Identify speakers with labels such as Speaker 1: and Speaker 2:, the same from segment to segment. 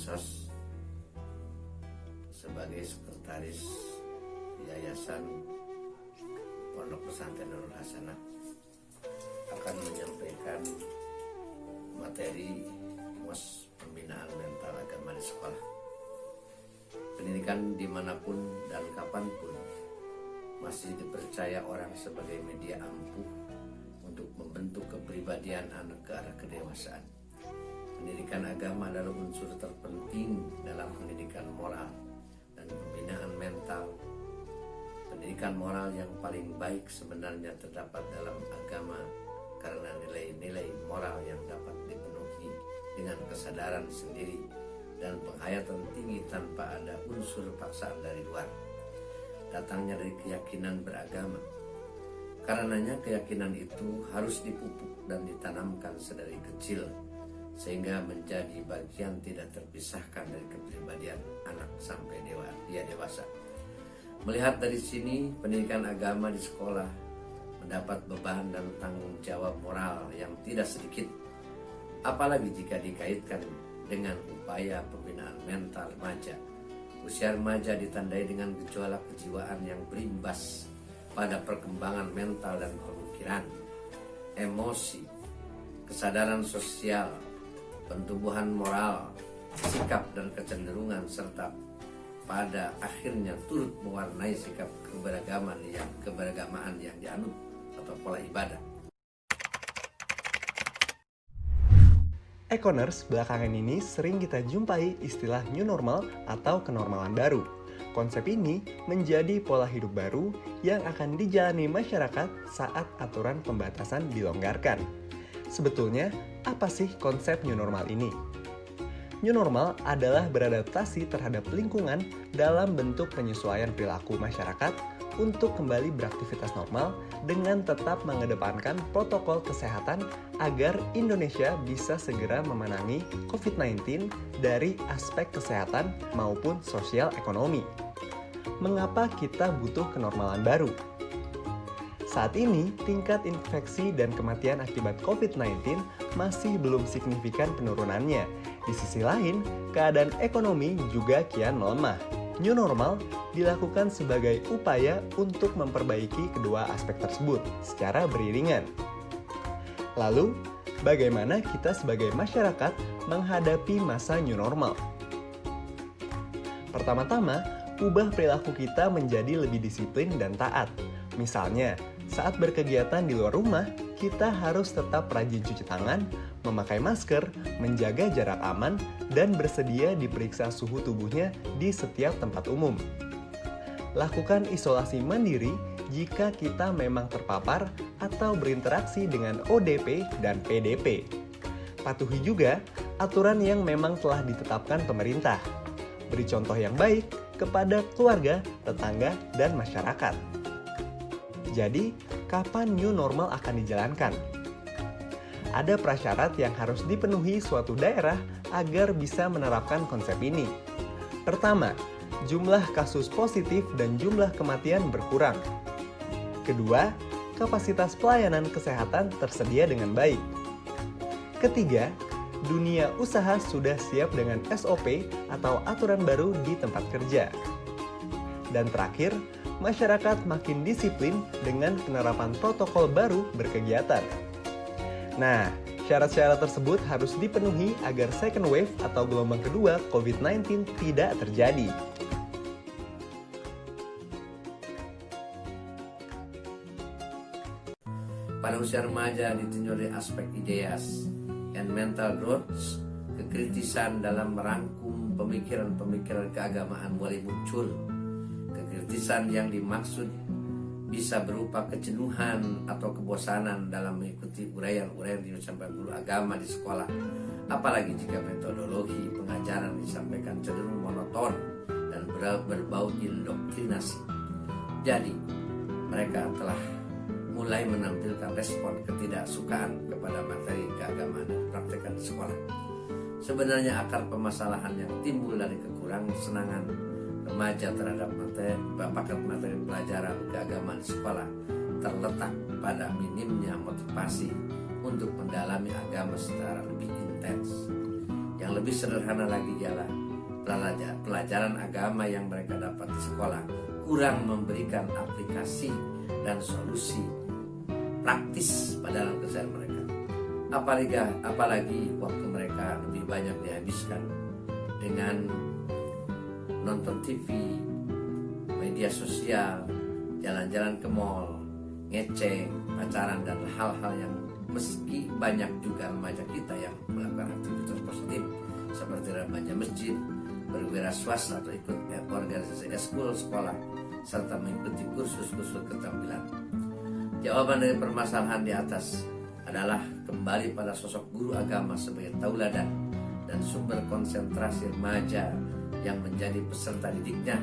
Speaker 1: Mensos sebagai sekretaris Yayasan Pondok Pesantren Nurul Hasanah akan menyampaikan materi MOS pembinaan mental agama di sekolah. Pendidikan dimanapun dan kapanpun masih dipercaya orang sebagai media ampuh untuk membentuk kepribadian anak ke arah kedewasaan. Pendidikan agama adalah unsur terpenting dalam pendidikan moral dan pembinaan mental. Pendidikan moral yang paling baik sebenarnya terdapat dalam agama karena nilai-nilai moral yang dapat dipenuhi dengan kesadaran sendiri dan penghayatan tinggi tanpa ada unsur paksaan dari luar. Datangnya dari keyakinan beragama. Karenanya keyakinan itu harus dipupuk dan ditanamkan sedari kecil sehingga menjadi bagian tidak terpisahkan dari kepribadian anak sampai dia dewasa. Melihat dari sini, pendidikan agama di sekolah mendapat beban dan tanggung jawab moral yang tidak sedikit, apalagi jika dikaitkan dengan upaya pembinaan mental remaja. Usia remaja ditandai dengan gejolak kejiwaan yang berimbas pada perkembangan mental dan pemikiran, emosi, kesadaran sosial, pentumbuhan moral, sikap dan kecenderungan, serta pada akhirnya turut mewarnai sikap keberagamaan yang dianut atau pola ibadah.
Speaker 2: Ekoners belakangan ini sering kita jumpai istilah new normal atau kenormalan baru. Konsep ini menjadi pola hidup baru yang akan dijalani masyarakat saat aturan pembatasan dilonggarkan. Sebetulnya, apa sih konsep new normal ini? New normal adalah beradaptasi terhadap lingkungan dalam bentuk penyesuaian perilaku masyarakat untuk kembali beraktivitas normal dengan tetap mengedepankan protokol kesehatan agar Indonesia bisa segera memenangi COVID-19 dari aspek kesehatan maupun sosial ekonomi. Mengapa kita butuh kenormalan baru? Saat ini, tingkat infeksi dan kematian akibat COVID-19 masih belum signifikan penurunannya. Di sisi lain, keadaan ekonomi juga kian melemah. New normal dilakukan sebagai upaya untuk memperbaiki kedua aspek tersebut secara beriringan. Lalu, bagaimana kita sebagai masyarakat menghadapi masa new normal? Pertama-tama, ubah perilaku kita menjadi lebih disiplin dan taat. Misalnya, saat berkegiatan di luar rumah, kita harus tetap rajin cuci tangan, memakai masker, menjaga jarak aman, dan bersedia diperiksa suhu tubuhnya di setiap tempat umum. Lakukan isolasi mandiri jika kita memang terpapar atau berinteraksi dengan ODP dan PDP. Patuhi juga aturan yang memang telah ditetapkan pemerintah. Beri contoh yang baik kepada keluarga, tetangga, dan masyarakat. Jadi, kapan new normal akan dijalankan? Ada prasyarat yang harus dipenuhi suatu daerah agar bisa menerapkan konsep ini. Pertama, jumlah kasus positif dan jumlah kematian berkurang. Kedua, kapasitas pelayanan kesehatan tersedia dengan baik. Ketiga, dunia usaha sudah siap dengan SOP atau aturan baru di tempat kerja. Dan terakhir, masyarakat makin disiplin dengan penerapan protokol baru berkegiatan. Nah, syarat-syarat tersebut harus dipenuhi agar second wave atau gelombang kedua COVID-19 tidak terjadi.
Speaker 1: Pada usia remaja ditinjau dari aspek ideas and mental growth, kekritisan dalam merangkum pemikiran-pemikiran keagamaan mulai muncul. Kekritisan yang dimaksud bisa berupa kejenuhan atau kebosanan dalam mengikuti uraian-uraian yang disampaikan guru agama di sekolah. Apalagi jika metodologi pengajaran disampaikan cenderung monoton dan berbau indoktrinasi. Jadi, mereka telah mulai menampilkan respon ketidaksukaan kepada materi keagamaan yang dipraktikkan di sekolah. Sebenarnya akar permasalahan yang timbul dari kekurangan kesenangan remaja terhadap materi pelajaran keagamaan di sekolah terletak pada minimnya motivasi untuk mendalami agama secara lebih intens. Yang lebih sederhana lagi ialah pelajaran agama yang mereka dapat di sekolah kurang memberikan aplikasi dan solusi praktis pada dalam keseharian mereka. Apalagi waktu mereka lebih banyak dihabiskan dengan nonton TV, media sosial, jalan-jalan ke mall, ngeceng, pacaran, dan hal-hal yang meski banyak juga remaja kita yang melakukan aktivitas positif seperti remaja masjid, berwirausaha atau ikut organisasi eskul sekolah, serta mengikuti kursus-kursus keterampilan. Jawaban dari permasalahan di atas adalah kembali pada sosok guru agama sebagai tauladan dan sumber konsentrasi remaja yang menjadi peserta didiknya.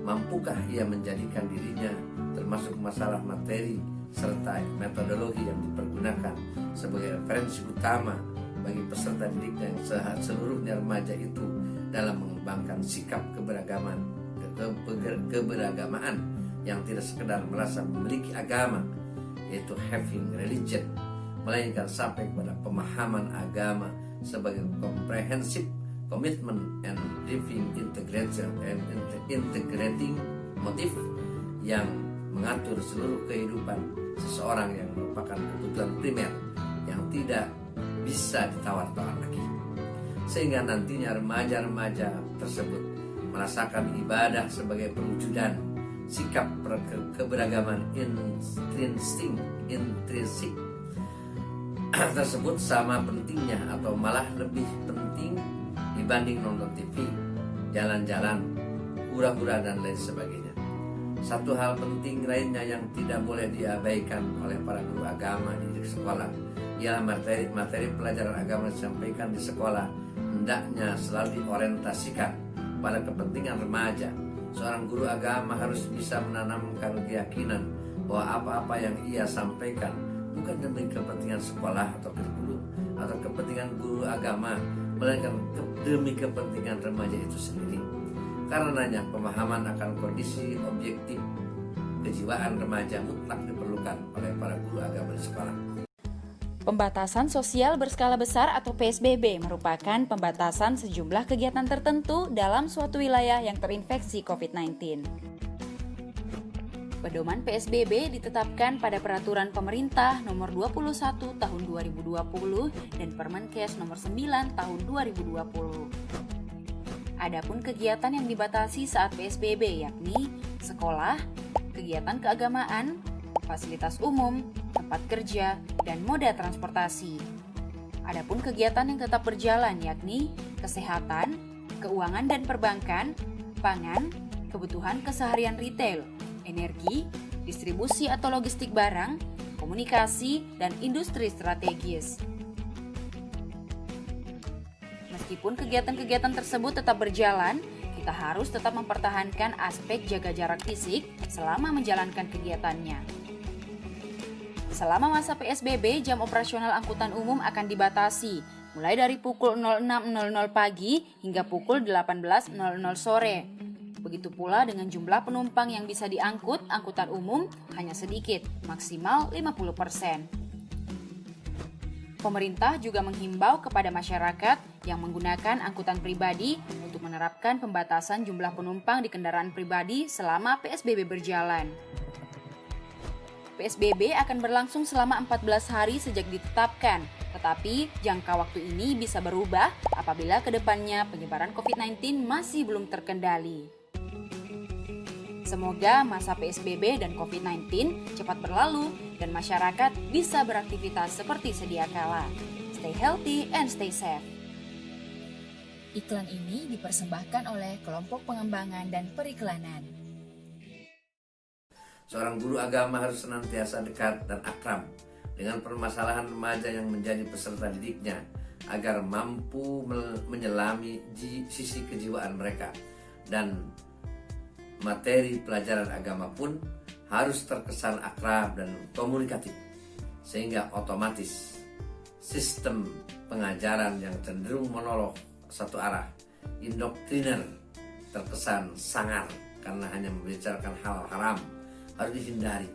Speaker 1: Mampukah ia menjadikan dirinya termasuk masalah materi serta metodologi yang dipergunakan sebagai referensi utama bagi peserta didiknya yang seluruhnya remaja itu dalam mengembangkan sikap keberagamaan yang tidak sekedar merasa memiliki agama, yaitu having religion, melainkan sampai kepada pemahaman agama sebagai comprehensive commitment and living integration and integrating motif yang mengatur seluruh kehidupan seseorang yang merupakan kebutuhan primer yang tidak bisa ditawar-tawar lagi. Sehingga nantinya remaja-remaja tersebut merasakan ibadah sebagai perwujudan sikap keberagaman intrinsik tersebut sama pentingnya atau malah lebih penting dibanding nonton TV, jalan-jalan, hura-hura, dan lain sebagainya. Satu hal penting lainnya yang tidak boleh diabaikan oleh para guru agama di sekolah ialah materi pelajaran agama disampaikan di sekolah hendaknya selalu diorientasikan pada kepentingan remaja. Seorang guru agama harus bisa menanamkan keyakinan bahwa apa-apa yang ia sampaikan bukan demi kepentingan sekolah atau kurikulum atau kepentingan guru agama, melainkan demi kepentingan remaja itu sendiri. Karenanya pemahaman akan kondisi objektif kejiwaan remaja mutlak diperlukan oleh para guru agama di sekolah.
Speaker 3: Pembatasan sosial berskala besar atau PSBB merupakan pembatasan sejumlah kegiatan tertentu dalam suatu wilayah yang terinfeksi COVID-19. Pedoman PSBB ditetapkan pada Peraturan Pemerintah Nomor 21 Tahun 2020 dan Permenkes Nomor 9 Tahun 2020. Adapun kegiatan yang dibatasi saat PSBB yakni sekolah, kegiatan keagamaan, fasilitas umum, tempat kerja, dan moda transportasi. Adapun kegiatan yang tetap berjalan yakni kesehatan, keuangan dan perbankan, pangan, kebutuhan keseharian retail, energi, distribusi atau logistik barang, komunikasi, dan industri strategis. Meskipun kegiatan-kegiatan tersebut tetap berjalan, kita harus tetap mempertahankan aspek jaga jarak fisik selama menjalankan kegiatannya. Selama masa PSBB, jam operasional angkutan umum akan dibatasi, mulai dari pukul 06.00 pagi hingga pukul 18.00 sore. Begitu pula dengan jumlah penumpang yang bisa diangkut angkutan umum hanya sedikit, maksimal 50%. Pemerintah juga menghimbau kepada masyarakat yang menggunakan angkutan pribadi untuk menerapkan pembatasan jumlah penumpang di kendaraan pribadi selama PSBB berjalan. PSBB akan berlangsung selama 14 hari sejak ditetapkan, tetapi jangka waktu ini bisa berubah apabila kedepannya penyebaran COVID-19 masih belum terkendali. Semoga masa PSBB dan COVID-19 cepat berlalu dan masyarakat bisa beraktivitas seperti sedia kala. Stay healthy and stay safe.
Speaker 4: Iklan ini dipersembahkan oleh Kelompok Pengembangan dan Periklanan.
Speaker 1: Seorang guru agama harus senantiasa dekat dan akrab dengan permasalahan remaja yang menjadi peserta didiknya agar mampu menyelami sisi kejiwaan mereka, dan materi pelajaran agama pun harus terkesan akrab dan komunikatif sehingga otomatis sistem pengajaran yang cenderung monolog satu arah, indoktriner, terkesan sangar karena hanya membicarakan hal haram harus dihindari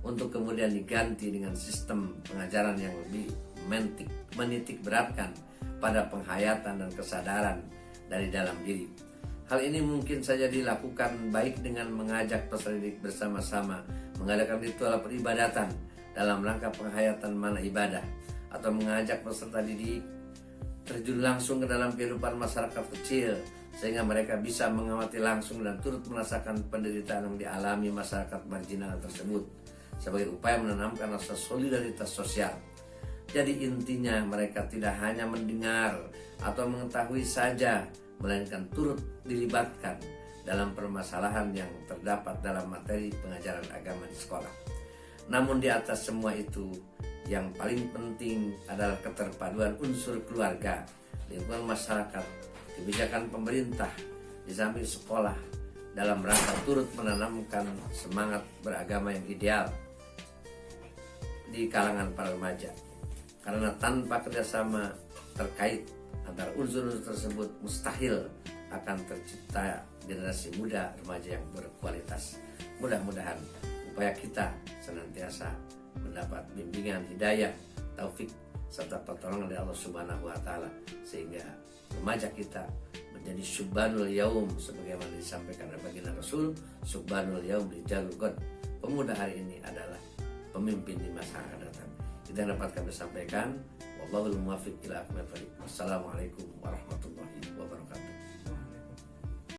Speaker 1: untuk kemudian diganti dengan sistem pengajaran yang lebih menitik beratkan pada penghayatan dan kesadaran dari dalam diri. Hal ini mungkin saja dilakukan baik dengan mengajak peserta didik bersama-sama mengadakan ritual peribadatan dalam rangka penghayatan makna ibadah, atau mengajak peserta didik terjun langsung ke dalam kehidupan masyarakat kecil sehingga mereka bisa mengamati langsung dan turut merasakan penderitaan yang dialami masyarakat marginal tersebut sebagai upaya menanamkan rasa solidaritas sosial. Jadi intinya mereka tidak hanya mendengar atau mengetahui saja, melainkan turut dilibatkan dalam permasalahan yang terdapat dalam materi pengajaran agama di sekolah. Namun di atas semua itu, yang paling penting adalah keterpaduan unsur keluarga, lingkungan masyarakat, kebijakan pemerintah, di samping sekolah, dalam rangka turut menanamkan semangat beragama yang ideal di kalangan para remaja. Karena tanpa kerjasama terkait antara unsur-unsur tersebut, mustahil akan tercipta generasi muda remaja yang berkualitas. Mudah-mudahan upaya kita senantiasa mendapat bimbingan, hidayah, taufik, serta pertolongan dari Allah Subhanahu wa Ta'ala, sehingga remaja kita menjadi subhanul yaum sebagaimana disampaikan oleh baginda Rasul, subhanul yaum rijalul ghad. Pemuda hari ini adalah pemimpin di masa akan datang. Itu yang dapat kami sampaikan. Wallahul muwaffiq ila aqwamit thoriq. Wassalamualaikum warahmatullahi wabarakatuh.